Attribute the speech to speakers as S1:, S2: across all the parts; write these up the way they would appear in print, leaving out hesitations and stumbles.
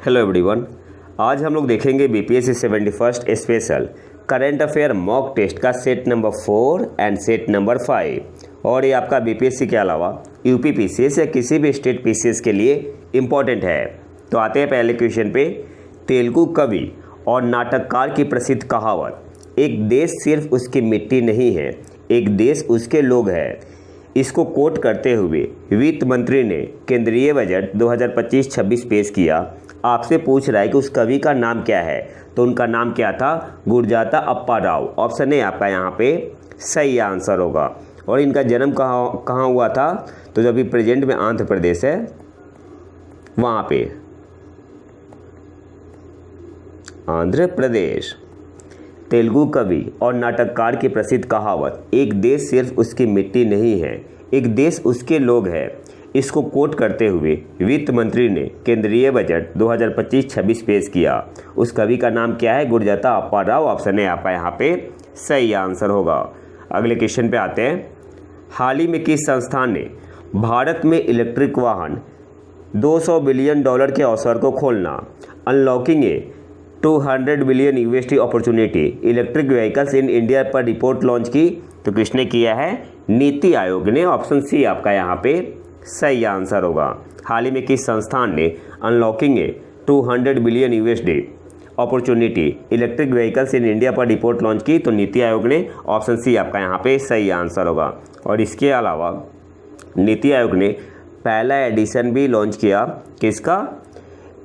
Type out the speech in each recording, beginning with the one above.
S1: Hello everyone, आज हम लोग देखेंगे BPSC 71st special current affair mock test का set number 4 and set number 5। और ये आपका बीपीएससी के अलावा यूपी पीसीएस या किसी भी स्टेट पीसीएस के लिए इम्पॉर्टेंट है। तो आते हैं पहले क्वेश्चन पे। तेलुगु कवि और नाटककार की प्रसिद्ध कहावत, एक देश सिर्फ उसकी मिट्टी नहीं है, एक देश उसके लोग हैं, इसको कोट करते हुए वित्त मंत्री ने केंद्रीय बजट 2025-26 पेश किया। आपसे पूछ रहा है कि उस कवि का नाम क्या है, तो उनका नाम क्या था? गुरजाता अप्पा राव। ऑप्शन ए आपका यहाँ पे सही आंसर होगा। और इनका जन्म कहाँ हुआ था? तो जो अभी प्रेजेंट में आंध्र प्रदेश है वहाँ पे, आंध्र प्रदेश। तेलुगु कवि और नाटककार की प्रसिद्ध कहावत, एक देश सिर्फ उसकी मिट्टी नहीं है, एक देश उसके लोग हैं, इसको कोट करते हुए वित्त मंत्री ने केंद्रीय बजट 2025-26 पेश किया। उस कवि का नाम क्या है? गुरजाता अप्पा राव। ऑप्शन है आपका यहाँ पे सही आंसर होगा। अगले क्वेश्चन पे आते हैं। हाल ही में किस संस्थान ने भारत में इलेक्ट्रिक वाहन $200 बिलियन के अवसर को खोलना, unlocking A 200 billion USD opportunity electric vehicles in India पर रिपोर्ट लॉन्च की? तो किसने किया है? नीति आयोग ने। ऑप्शन सी आपका यहाँ पे सही आंसर होगा। हाल ही में किस संस्थान ने unlocking A 200 billion USD opportunity electric vehicles in India पर रिपोर्ट लॉन्च की? तो नीति आयोग ने। ऑप्शन सी आपका यहाँ पे सही आंसर होगा। और इसके अलावा नीति आयोग ने पहला एडिशन भी लॉन्च किया, किसका?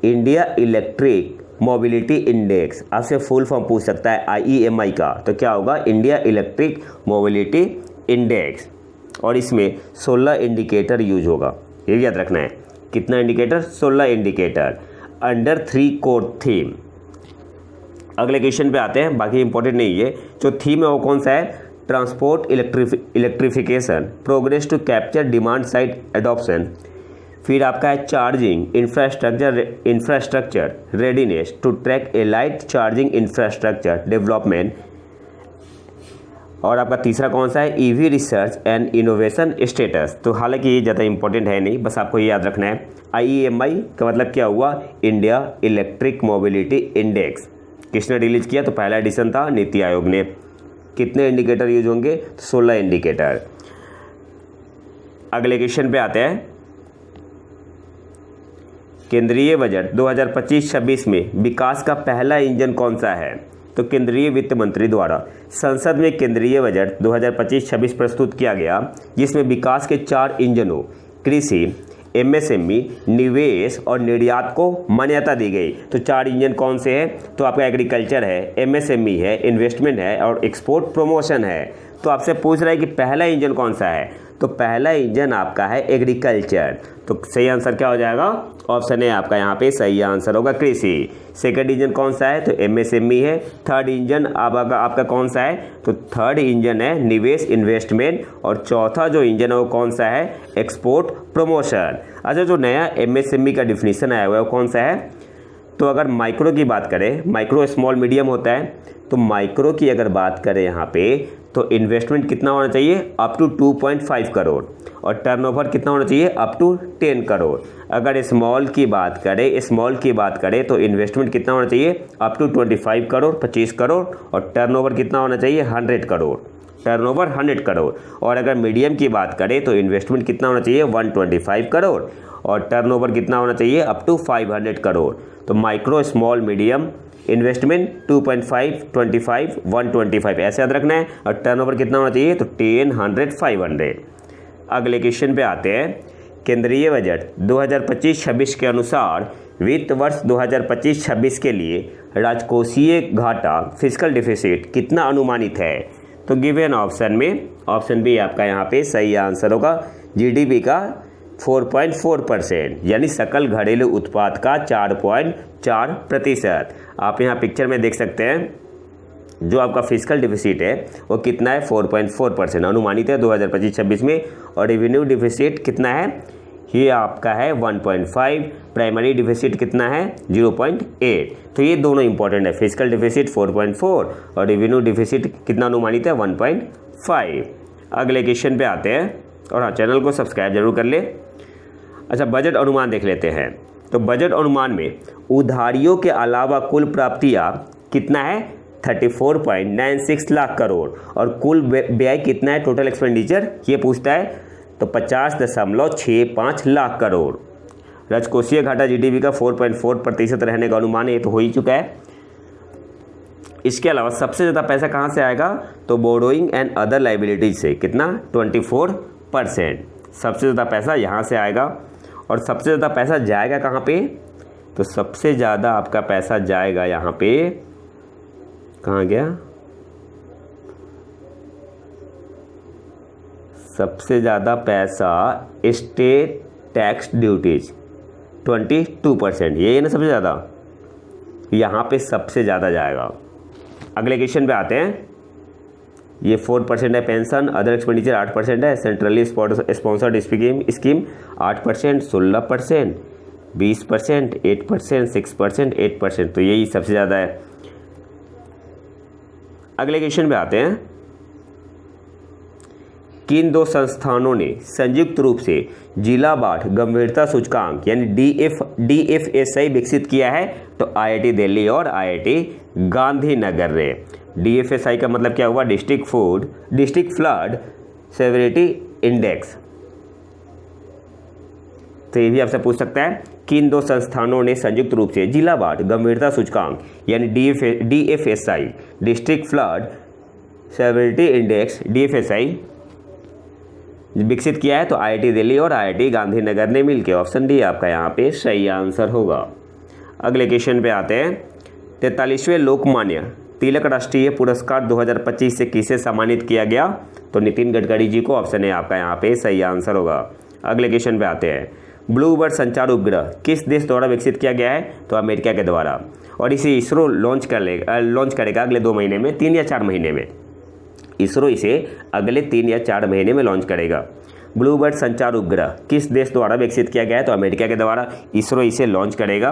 S1: India electric mobility index. आपसे फुल फॉर्म पूछ सकता है IEMI का, तो क्या होगा? India electric mobility index. और इसमें 16 इंडिकेटर यूज होगा, ये याद रखना है। कितना indicator? 16 indicator under 3 core theme. अगले क्वेश्चन पे आते हैं, बाकी इंपॉर्टेंट नहीं है। जो थीम है वो कौन सा है? Transport electrification, progress to capture demand side adoption. फिर आपका है charging infrastructure readiness to track a light charging infrastructure development. और आपका तीसरा कौन सा है? EV research and innovation status. तो हालांकि ये ज़्यादा इंपॉर्टेंट है नहीं, बस आपको ये याद रखना है। IEMI का मतलब क्या हुआ? India electric mobility index. किसने रिलीज किया? तो पहला एडिशन था नीति आयोग ने। कितने इंडिकेटर यूज होंगे? 16 इंडिकेटर। अगले क्वेश्चन पे आते हैं। केंद्रीय बजट 2025-26 में विकास का पहला इंजन कौन सा है? तो केंद्रीय वित्त मंत्री द्वारा संसद में केंद्रीय बजट 2025-26 प्रस्तुत किया गया, जिसमें विकास के 4 इंजनों कृषि, MSME, निवेश और निर्यात को मान्यता दी गई। तो 4 इंजन कौन से हैं? तो आपका एग्रीकल्चर है, MSME है, इन्वेस्टमेंट है और एक्सपोर्ट प्रमोशन है। तो आपसे पूछ रहा है कि पहला इंजन कौन सा है? तो पहला इंजन आपका है एग्रीकल्चर। तो सही आंसर क्या हो जाएगा? ऑप्शन है आपका यहाँ पे सही आंसर होगा कृषि। सेकंड इंजन कौन सा है? तो MSME है। थर्ड इंजन आपका कौन सा है? तो थर्ड इंजन है निवेश इन्वेस्टमेंट। और चौथा जो इंजन है वो कौन सा है? Export promotion. अच्छा, जो नया MSME का डिफिनीशन आया हुआ है वो कौन सा है? तो अगर माइक्रो की बात करें, माइक्रो स्मॉल मीडियम होता है, तो माइक्रो की अगर बात करें यहाँ पे, तो इन्वेस्टमेंट कितना होना चाहिए? Up to 2.5 crore. और टर्नओवर कितना होना चाहिए? Up to 10 crore. अगर स्मॉल की बात करें तो इन्वेस्टमेंट कितना होना चाहिए? Up to 25 crore, 25 crore. और टर्नओवर कितना होना चाहिए? 100 करोड़। टर्नओवर 100 करोड़। और अगर मीडियम की बात करें तो इन्वेस्टमेंट कितना होना चाहिए? 125 करोड़। और टर्नओवर कितना होना चाहिए? Up to 500 crore. तो माइक्रो, स्मॉल, मीडियम, इन्वेस्टमेंट 2.5, 25, 125 ऐसे याद रखना है। और टर्नओवर कितना होना चाहिए? तो 10, 100, 500। अगले क्वेश्चन पे आते हैं। केंद्रीय बजट 2025-26 के अनुसार वित्त वर्ष 2025-26 के लिए राजकोषीय घाटा फिस्कल डिफिसिट कितना अनुमानित है? तो गिवन ऑप्शन में ऑप्शन बी आपका यहाँ पे सही आंसर होगा। GDP का 4.4%, यानी सकल घरेलू उत्पाद का 4.4%। आप यहाँ पिक्चर में देख सकते हैं जो आपका फिस्कल डिफिसिट है वो कितना है? 4.4% अनुमानित है 2025-26 में। और रेवेन्यू डिफिसिट कितना है? ये आपका है 1.5। प्राइमरी डिफिसिट कितना है? 0.8। तो ये दोनों इंपॉर्टेंट है। फिस्कल डिफिसिट 4.4 और रेवेन्यू डिफिसिट कितना अनुमानित है? 1.5। अगले क्वेश्चन पे आते हैं। और हाँ, चैनल को सब्सक्राइब जरूर कर ले। अच्छा, बजट अनुमान देख लेते हैं। तो बजट अनुमान में उधारियों के अलावा कुल प्राप्तियां कितना है 34.96 लाख करोड़, और कुल व्यय कितना है टोटल एक्सपेंडिचर ये पूछता है तो 50.65 लाख करोड़। राजकोषीय घाटा जीडीपी का 4.4% रहने का अनुमान ये तो हो ही चुका है। इसके अलावा सबसे ज़्यादा पैसा कहाँ से आएगा तो बोरोइंग एंड अदर लाइबिलिटीज से, कितना 24%। सबसे ज़्यादा पैसा यहाँ से आएगा। और सबसे ज़्यादा पैसा जाएगा कहाँ पे तो सबसे ज़्यादा आपका पैसा जाएगा यहाँ पे, कहाँ गया, सबसे ज़्यादा पैसा स्टेट टैक्स ड्यूटीज 22%, ये ना सबसे ज़्यादा, यहाँ पे सबसे ज़्यादा जाएगा। अगले क्वेश्चन पे आते हैं। ये 4% है पेंशन, अदर एक्सपेंडिचर 8% है, सेंट्रली स्पॉन्सर्ड स्कीम 8%, 16%, 20%, 8%, 6%, 8%, तो यही सबसे ज़्यादा है। अगले क्वेश्चन पे आते हैं। किन दो संस्थानों ने संयुक्त रूप से जिला बाढ़ गंभीरता सूचकांक यानी DFSI विकसित किया है तो IIT दिल्ली और IIT गांधीनगर ने। DFSI का मतलब क्या हुआ डिस्ट्रिक्ट फ्लड सेवरिटी इंडेक्स। तो ये भी आपसे पूछ सकता है किन दो संस्थानों ने संयुक्त रूप से जिला बाढ़ गंभीरता सूचकांक यानी DFSI district flood severity index DFSI विकसित किया है तो IIT दिल्ली और IIT गांधीनगर ने मिलकर। ऑप्शन डी आपका यहाँ पे सही आंसर होगा। अगले क्वेश्चन पे आते हैं। 43वें लोकमान्य तिलक राष्ट्रीय पुरस्कार 2025 से किसे सम्मानित किया गया तो नितिन गडकरी जी को। ऑप्शन ए आपका यहाँ पे सही आंसर होगा। अगले क्वेश्चन पे आते हैं। ब्लूबर्ड संचार उपग्रह किस देश द्वारा विकसित किया गया है तो अमेरिका के द्वारा, और इसे इसरो लॉन्च करेगा अगले 2 महीने में, 3 या 4 महीने में। इसरो इसे अगले 3 या 4 महीने में लॉन्च करेगा। ब्लूबर्ड संचार उपग्रह किस देश द्वारा विकसित किया गया है तो अमेरिका के द्वारा, इसरो इसे लॉन्च करेगा।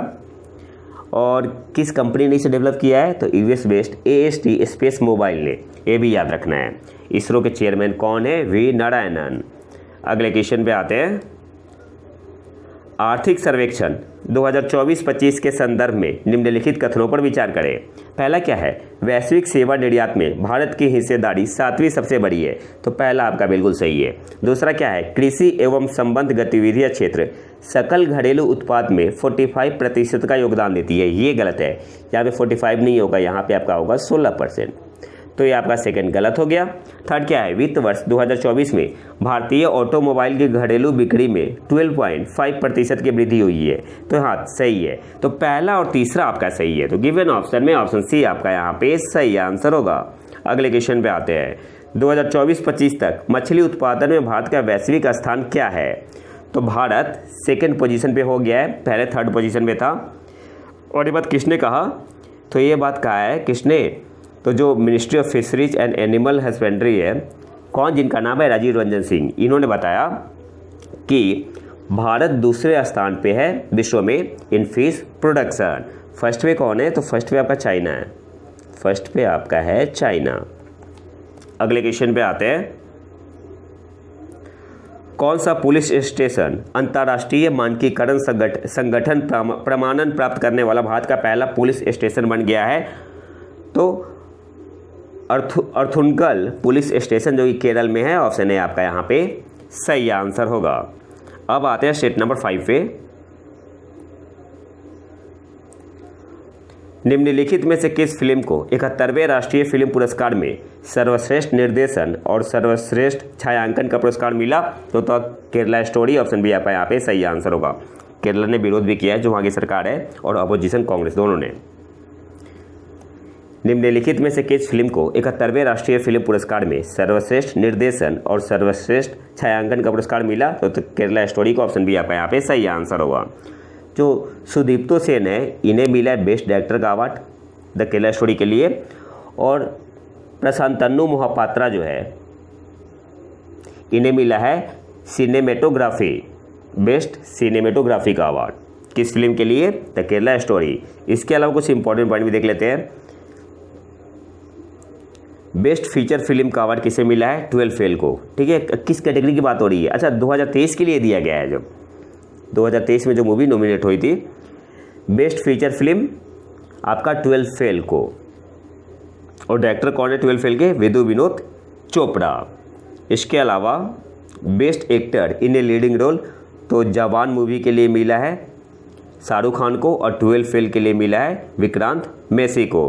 S1: और किस कंपनी ने इसे डेवलप किया है तो US based AST space mobile ने, ये भी याद रखना है। इसरो के चेयरमैन कौन है V नारायणन। अगले क्वेश्चन पे आते हैं। आर्थिक सर्वेक्षण 2024-25 के संदर्भ में निम्नलिखित कथनों पर विचार करें। पहला क्या है वैश्विक सेवा निर्यात में भारत की हिस्सेदारी 7वीं सबसे बड़ी है तो पहला आपका बिल्कुल सही है। दूसरा क्या है कृषि एवं संबंध गतिविधियां क्षेत्र सकल घरेलू उत्पाद में 45% का योगदान देती है, ये गलत है। यहाँ पे 45 नहीं होगा, यहाँ पे आपका होगा 16%, तो ये आपका सेकंड गलत हो गया। थर्ड क्या है वित्त वर्ष 2024 में भारतीय ऑटोमोबाइल की घरेलू बिक्री में 12.5% की वृद्धि हुई है तो हाँ सही है। तो पहला और तीसरा आपका सही है, तो गिवन ऑप्शन में ऑप्शन सी आपका यहाँ पे सही आंसर होगा। अगले क्वेश्चन पे आते हैं। 2024-25 तक मछली उत्पादन में भारत का वैश्विक स्थान क्या है तो भारत सेकेंड पोजीशन पे हो गया है, पहले थर्ड पोजीशन पे था। और ये बात किसने कहा तो ये बात कहा है किसने तो जो ministry of fisheries and animal husbandry है, कौन, जिनका नाम है राजीव रंजन सिंह, इन्होंने बताया कि भारत दूसरे स्थान पे है विश्व में इन फिश प्रोडक्शन। फर्स्ट पे कौन है तो फर्स्ट पे आपका चाइना है, फर्स्ट पे आपका है चाइना। अगले क्वेश्चन पे आते हैं। कौन सा पुलिस स्टेशन अंतर्राष्ट्रीय मानकीकरण संगठन प्रमाणन प्राप्त करने वाला भारत का पहला पुलिस स्टेशन बन गया है तो अर्थुनगल पुलिस स्टेशन जो कि केरल में है। ऑप्शन है आपका यहाँ पे सही आंसर होगा। अब आते हैं स्टेट नंबर 5 पे। निम्नलिखित में से किस फिल्म को 71वें राष्ट्रीय फिल्म पुरस्कार में सर्वश्रेष्ठ निर्देशन और सर्वश्रेष्ठ छायांकन का पुरस्कार मिला तो केरला स्टोरी। ऑप्शन बी आपका यहाँ पे सही आंसर होगा। केरला ने विरोध भी किया है जो वहाँ की सरकार है और अपोजिशन कांग्रेस दोनों ने। निम्नलिखित में से किस फिल्म को 71वें राष्ट्रीय फिल्म पुरस्कार में सर्वश्रेष्ठ निर्देशन और सर्वश्रेष्ठ छायांकन का पुरस्कार मिला तो केरला स्टोरी को। ऑप्शन बी आपका यहाँ पे सही आंसर होगा। जो सुदीप्तो सेन है इन्हें मिला है बेस्ट डायरेक्टर का अवार्ड द केरला स्टोरी के लिए, और प्रशांतनु मोहपात्रा जो है इन्हें मिला है सिनेमेटोग्राफी बेस्ट सिनेमेटोग्राफी का अवार्ड। किस फिल्म के लिए द केरला स्टोरी। इसके अलावा कुछ इंपॉर्टेंट पॉइंट भी देख लेते हैं। बेस्ट फीचर फिल्म का अवार्ड किसे मिला है 12 फेल को, ठीक है। किस कैटेगरी की बात हो रही है, अच्छा 2023 के लिए दिया गया है। जब 2023 में जो मूवी नॉमिनेट हुई थी बेस्ट फीचर फिल्म आपका 12 फेल को, और डायरेक्टर कौन है 12 फेल के? विदु विनोद चोपड़ा। इसके अलावा best actor in a leading role तो जवान मूवी के लिए मिला है शाहरुख खान को, और 12 फेल के लिए मिला है विक्रांत मैसी को।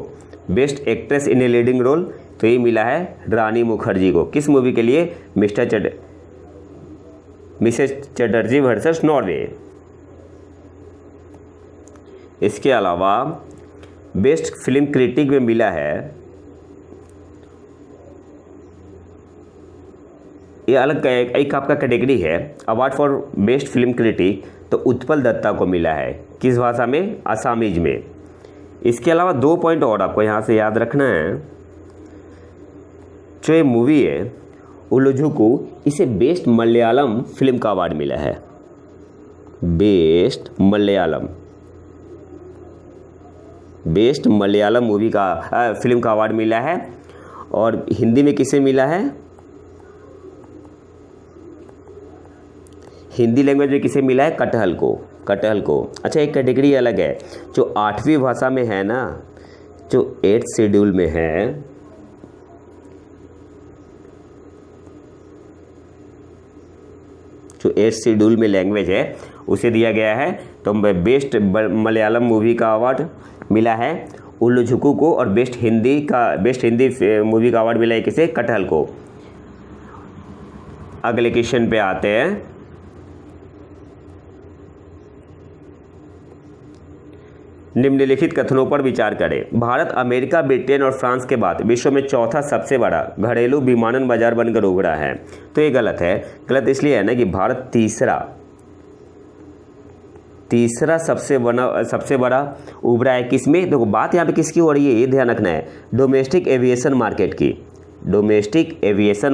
S1: Best actress in a leading role तो ये मिला है रानी मुखर्जी को। किस मूवी के लिए? Mrs Chatterjee versus Norway. इसके अलावा बेस्ट फिल्म क्रिटिक में मिला है, ये अलग एक आपका कैटेगरी है, award for best film critic तो उत्पल दत्ता को मिला है। किस भाषा में? आसामीज में। इसके अलावा 2 पॉइंट और आपको यहाँ से याद रखना है। जो ये मूवी है उल्लुझुकू, इसे बेस्ट मलयालम फिल्म का अवार्ड मिला है। बेस्ट मलयालम मूवी का फिल्म का अवार्ड मिला है। और हिंदी में किसे मिला है? हिंदी लैंग्वेज में किसे मिला है? कटहल को। अच्छा, एक कैटेगरी अलग है जो 8वीं भाषा में है ना, जो 8th शेड्यूल में है, जो 8th शेड्यूल में लैंग्वेज है उसे दिया गया है। तो बेस्ट मलयालम मूवी का अवार्ड मिला है उल्लुझुकू को, और बेस्ट हिंदी मूवी का अवार्ड मिला है किसे? कटहल को। अगले क्वेश्चन पे आते हैं। निम्नलिखित कथनों पर विचार करें। भारत अमेरिका, ब्रिटेन और फ्रांस के बाद विश्व में चौथा सबसे बड़ा घरेलू विमानन बाजार बनकर उभरा है। तो ये गलत है। गलत इसलिए है ना कि भारत तीसरा सबसे बड़ा उभरा है। किसमें? देखो बात यहाँ पे किसकी हो रही है ये ध्यान रखना है, डोमेस्टिक एविएशन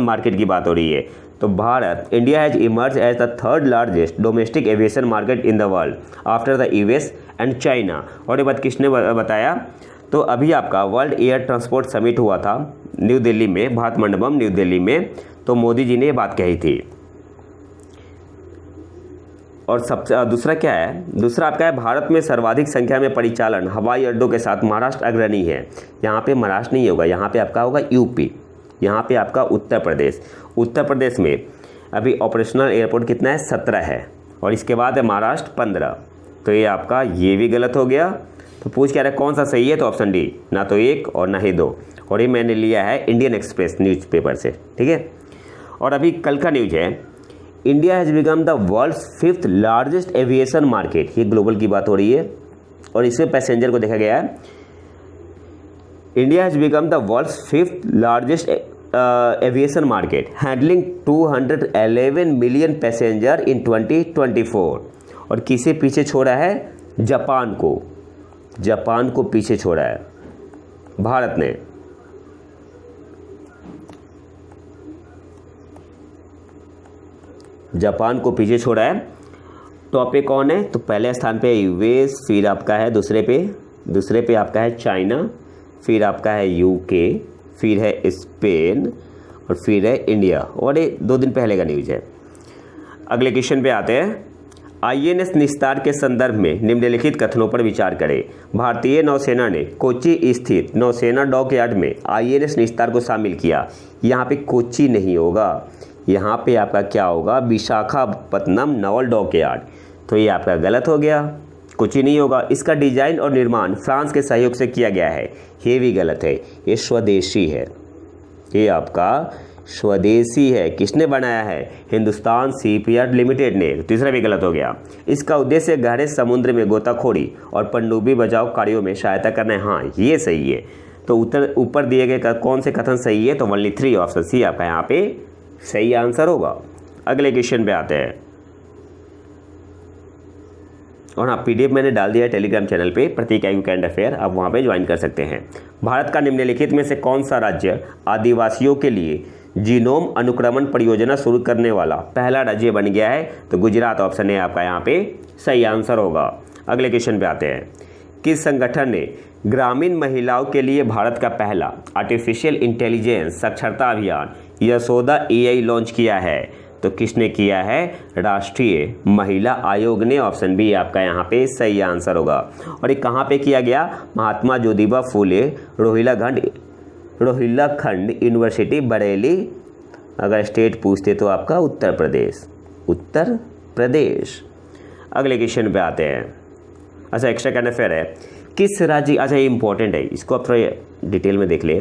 S1: मार्केट की बात हो रही है। तो India has emerge as the 3rd largest domestic aviation market in the world after the US and China. और ये बात किसने बताया? तो अभी आपका वर्ल्ड एयर ट्रांसपोर्ट समिट हुआ था न्यू दिल्ली में, भारत मंडपम न्यू दिल्ली में, तो मोदी जी ने ये बात कही थी। और सबसे दूसरा क्या है? दूसरा आपका है भारत में सर्वाधिक संख्या में परिचालन हवाई अड्डों के साथ महाराष्ट्र अग्रणी है। यहाँ पे महाराष्ट्र नहीं होगा, यहाँ पे आपका होगा यूपी, यहाँ पे आपका उत्तर प्रदेश में अभी ऑपरेशनल एयरपोर्ट कितना है? 17 है, और इसके बाद है महाराष्ट्र 15। तो ये आपका ये भी गलत हो गया। तो पूछ क्या रहा है कौन सा सही है? तो ऑप्शन डी, ना तो 1 और ना ही 2। और ये मैंने लिया है इंडियन एक्सप्रेस न्यूज़पेपर से, ठीक है। और अभी कल का न्यूज है, India has become the world's 5th largest aviation market. ये ग्लोबल की बात हो रही है और इसमें पैसेंजर को देखा गया है। India has become the world's 5th largest aviation market handling 211 million passenger in 2024। और किसे पीछे छोड़ा है? जापान को पीछे छोड़ा है भारत ने। जापान को पीछे छोड़ा है। टॉप पे कौन है? तो पहले स्थान पे यूएस, फिर आपका है दूसरे पे आपका है चाइना, फिर आपका है यूके, फिर है स्पेन और फिर है इंडिया। और ये 2 दिन पहले का न्यूज़ है। अगले क्वेश्चन पे आते हैं। आईएनएस निस्तार के संदर्भ में निम्नलिखित कथनों पर विचार करें। भारतीय नौसेना ने कोच्चि स्थित नौसेना डॉकयार्ड में आईएनएस निस्तार को शामिल किया। यहाँ पे कोच्चि नहीं होगा, यहाँ पे आपका क्या होगा? Visakhapatnam novel dockyard. तो ये आपका गलत हो गया, कोच्चि नहीं होगा। इसका डिजाइन और निर्माण फ्रांस के सहयोग से किया गया है, ये भी गलत है। ये स्वदेशी है, ये आपका स्वदेशी है। किसने बनाया है? हिंदुस्तान शिपयार्ड लिमिटेड ने। तीसरा भी गलत हो गया। इसका उद्देश्य गहरे समुद्र में गोताखोरी और पनडुब्बी बचाव कार्यों में सहायता करना है। हाँ, ये सही है। तो ऊपर दिए गए कौन से कथन सही है? तो ओनली 3 ऑप्शन सी आपका यहाँ पे सही आंसर होगा। अगले क्वेश्चन पे आते हैं। और हाँ, PDF मैंने डाल दिया है टेलीग्राम चैनल पे, प्रतीक IQ करंट अफेयर, आप वहाँ पे ज्वाइन कर सकते हैं। भारत का निम्नलिखित में से कौन सा राज्य आदिवासियों के लिए जीनोम अनुक्रमण परियोजना शुरू करने वाला पहला राज्य बन गया है? तो गुजरात ऑप्शन है आपका यहाँ पे सही आंसर होगा। अगले क्वेश्चन पे आते हैं। किस संगठन ने ग्रामीण महिलाओं के लिए भारत का पहला आर्टिफिशियल इंटेलिजेंस साक्षरता अभियान यशोदा AI लॉन्च किया है? तो किसने किया है? राष्ट्रीय महिला आयोग ने। ऑप्शन बी आपका यहाँ पे सही आंसर होगा। और ये कहाँ पे किया गया? महात्मा ज्योतिबा फूले रोहिल्लाखंड यूनिवर्सिटी बरेली। अगर स्टेट पूछते तो आपका उत्तर प्रदेश। उत्तर प्रदेश। अगले क्वेश्चन पे आते हैं। अच्छा, एक्स्ट्रा करंट अफेयर है। किस राज्य, अच्छा ये इंपॉर्टेंट है, इसको आप थोड़ा डिटेल में देख ले।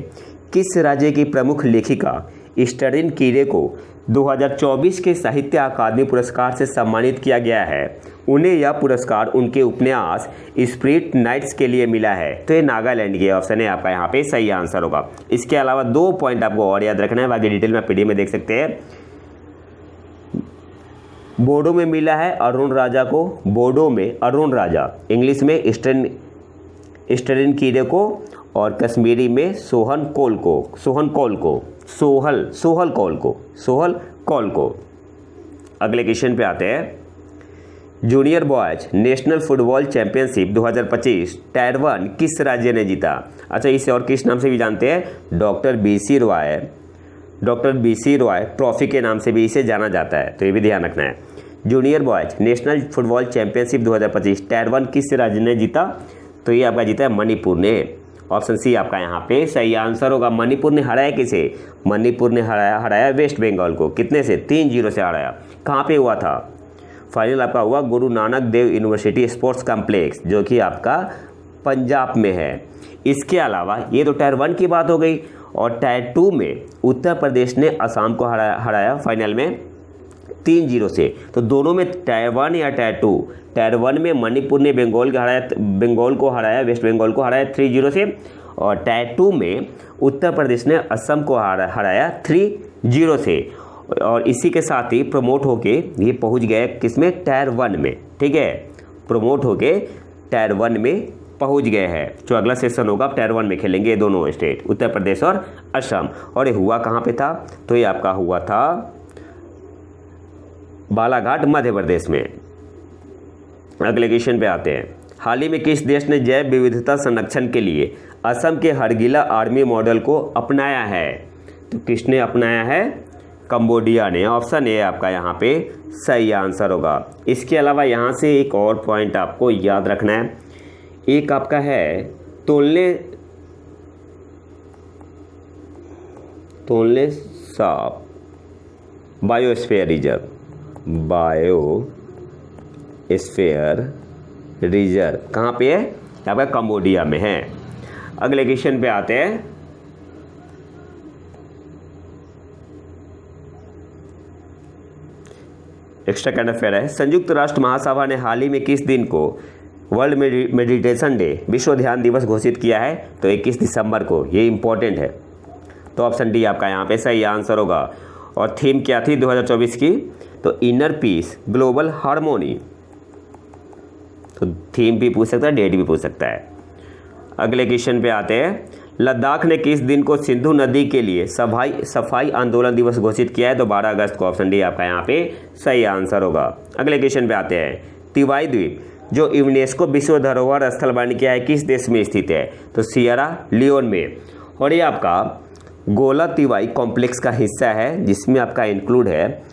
S1: किस राज्य की प्रमुख लेखिका स्टर्लिन कीरे को 2024 के साहित्य अकादमी पुरस्कार से सम्मानित किया गया है? उन्हें यह पुरस्कार उनके उपन्यास स्पिरिट नाइट्स के लिए मिला है। तो ये नागालैंड की ऑप्शन है आपका यहाँ पे सही आंसर होगा। इसके अलावा 2 पॉइंट आपको और याद रखना है, बाकी डिटेल में पीडीएफ में देख सकते हैं। बोडो में मिला है अरुण राजा को, बोडो में अरुण राजा, इंग्लिश में स्टर्लिन कीरे को, और कश्मीरी में सोहल कौल को। अगले क्वेश्चन पे आते हैं। Junior boys national football championship 2025 tyre 1 किस राज्य ने जीता? अच्छा, इसे और किस नाम से भी जानते हैं? डॉक्टर बीसी रॉय ट्रॉफी के नाम से भी इसे जाना जाता है, तो ये भी ध्यान रखना है। Junior boys national football championship 2025 tyre 1 किस राज्य ने जीता? तो ये आपका जीता है मणिपुर ने। ऑप्शन सी आपका यहाँ पे सही आंसर होगा। मणिपुर ने हराया किसे? मणिपुर ने हराया वेस्ट बंगाल को। कितने से? 3-0 से हराया। कहाँ पे हुआ था? फाइनल आपका हुआ Guru Nanak Dev university sports complex, जो कि आपका पंजाब में है। इसके अलावा ये तो टायर 1 की बात हो गई, और टायर 2 में उत्तर प्रदेश ने असम को हराया फाइनल में 3-0 से। तो दोनों में टायर 1 या टायर 2? टायर 1 में मणिपुर ने बंगाल को हराया, वेस्ट बंगाल को हराया 3-0 से, और टायर 2 में उत्तर प्रदेश ने असम को हराया 3-0 से। और इसी के साथ ही प्रमोट होके ये पहुंच गए किसमें? टायर 1 में। ठीक है, प्रमोट होके टायर 1 में पहुंच गए हैं। जो अगला सेशन होगा आप टायर 1 में खेलेंगे दोनों स्टेट, उत्तर प्रदेश और असम। और ये हुआ कहाँ पे था? तो ये आपका हुआ था बालाघाट मध्य प्रदेश में। अगले क्वेश्चन पे आते हैं। हाल ही में किस देश ने जैव विविधता संरक्षण के लिए असम के हरगिला आर्मी मॉडल को अपनाया है? तो किसने अपनाया है? कंबोडिया ने। ऑप्शन ए आपका यहाँ पे सही आंसर होगा। इसके अलावा यहाँ से एक और पॉइंट आपको याद रखना है। एक आपका है तोलने साप बायोस्फीयर रिजर्व कहाँ पे है? आपका कंबोडिया में है। अगले क्वेश्चन पे आते हैं। एक्स्ट्रा करंट अफेयर है। संयुक्त राष्ट्र महासभा ने हाल ही में किस दिन को वर्ल्ड मेडिटेशन डे, विश्व ध्यान दिवस घोषित किया है? तो 21 दिसंबर को। ये इंपॉर्टेंट है, तो ऑप्शन डी आपका यहाँ पे सही आंसर होगा। और थीम क्या थी 2024 की? तो इनर पीस ग्लोबल हार्मोनी। तो थीम भी पूछ सकता है, डेट भी पूछ सकता है। अगले क्वेश्चन पे आते हैं। लद्दाख ने किस दिन को सिंधु नदी के लिए सफाई आंदोलन दिवस घोषित किया है? तो 12 अगस्त को। ऑप्शन डी आपका यहाँ पे सही आंसर होगा। अगले क्वेश्चन पे आते हैं। तिवाई द्वीप जो यूनेस्को विश्व धरोहर स्थल बन गया है किस देश में स्थित है? तो सियरा लियोन में। और ये आपका गोला तिवाई कॉम्प्लेक्स का हिस्सा है, जिसमें आपका इंक्लूड है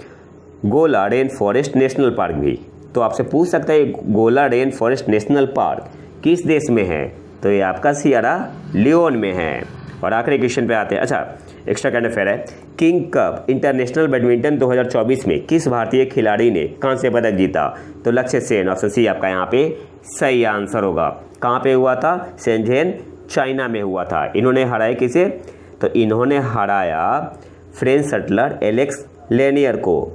S1: गोला रेन फॉरेस्ट नेशनल पार्क भी। तो आपसे पूछ सकता है गोला रेन फॉरेस्ट नेशनल पार्क किस देश में है? तो ये आपका सियरा लियोन में है। और आखिरी क्वेश्चन पे आते हैं। अच्छा, एक्स्ट्रा करंट अफेयर है। किंग कप इंटरनेशनल बैडमिंटन 2024 में किस भारतीय खिलाड़ी ने कांस्य पदक जीता? तो लक्ष्य सेन। ऑप्शन सी आपका यहाँ पे सही आंसर होगा। कहाँ पे हुआ था? शेंझेन चाइना में हुआ था। इन्होंने हराया किसे? तो इन्होंने हराया फ्रेंच शटलर एलेक्स लेनियर को।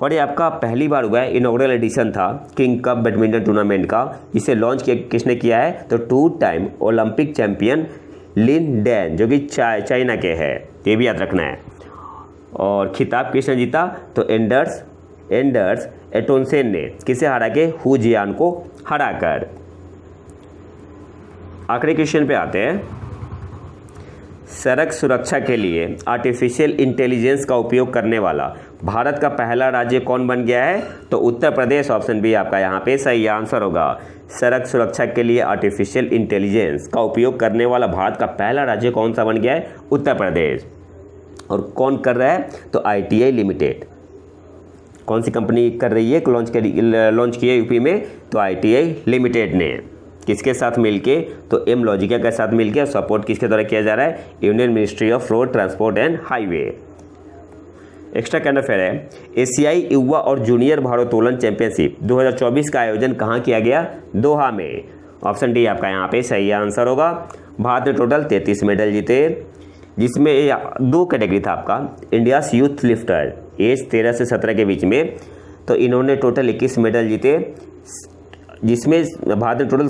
S1: और ये आपका पहली बार हुआ है, इनॉग्रल एडिशन था किंग कप बैडमिंटन टूर्नामेंट का, जिसे लॉन्च किसने किया है? तो 2 time Olympic champion Lin Dan, जो कि चाइना के हैं, ये भी याद रखना है। और खिताब किसने जीता? तो एंडर्स एटोनसेन ने। किसे हरा के? हु जियान को हराकर। आखिरी क्वेश्चन पे आते हैं। सड़क सुरक्षा के लिए आर्टिफिशियल इंटेलिजेंस का उपयोग करने वाला भारत का पहला राज्य कौन बन गया है? तो उत्तर प्रदेश। ऑप्शन बी आपका यहाँ पे सही आंसर होगा। सड़क सुरक्षा के लिए आर्टिफिशियल इंटेलिजेंस का उपयोग करने वाला भारत का पहला राज्य कौन सा बन गया है? उत्तर प्रदेश। और कौन कर रहा है? तो ITI लिमिटेड। कौन सी कंपनी कर रही है, लॉन्च किया यूपी में? तो ITI लिमिटेड ने। किसके साथ मिलके? तो एम लॉजिका के साथ मिलके। और सपोर्ट किसके द्वारा किया जा रहा है? Union ministry of road transport and highway. Extra current affair है, एशियाई युवा और जूनियर भारोत्तोलन चैंपियनशिप 2024 का आयोजन कहाँ किया गया? दोहा में। ऑप्शन डी आपका यहाँ पे सही आंसर होगा। भारत ने टोटल 33 मेडल जीते, जिसमें 2 कैटेगरी था आपका, इंडियाज यूथ लिफ्टर एज 13 से 17 के बीच में, तो इन्होंने टोटल 21 मेडल जीते, जिसमें भारत ने टोटल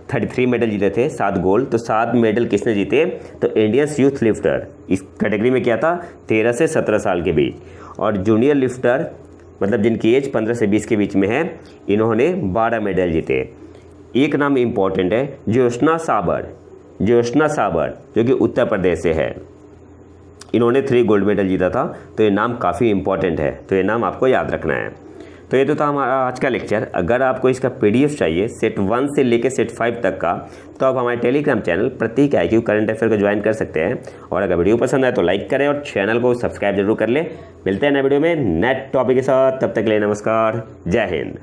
S1: 33 मेडल जीते थे, 7 गोल्ड। तो 7 मेडल किसने जीते? तो इंडियंस यूथ लिफ्टर इस कैटेगरी में क्या था? 13 से 17 साल के बीच। और जूनियर लिफ्टर मतलब जिनकी एज 15 से 20 के बीच में है, इन्होंने 12 मेडल जीते। एक नाम इम्पॉर्टेंट है, ज्योत्सना साबर जो कि उत्तर प्रदेश से है, इन्होंने 3 गोल्ड मेडल जीता था। तो ये नाम काफ़ी इंपॉर्टेंट है, तो ये नाम आपको याद रखना है। तो ये तो था हमारा आज का लेक्चर। अगर आपको इसका PDF चाहिए सेट 1 से लेकर सेट 5 तक का, तो आप हमारे टेलीग्राम चैनल प्रतीक IQ करंट अफेयर को ज्वाइन कर सकते हैं। और अगर वीडियो पसंद आए तो लाइक करें और चैनल को सब्सक्राइब जरूर कर लें। मिलते हैं नए वीडियो में नए टॉपिक के साथ, तब तक के लिए नमस्कार, जय हिंद।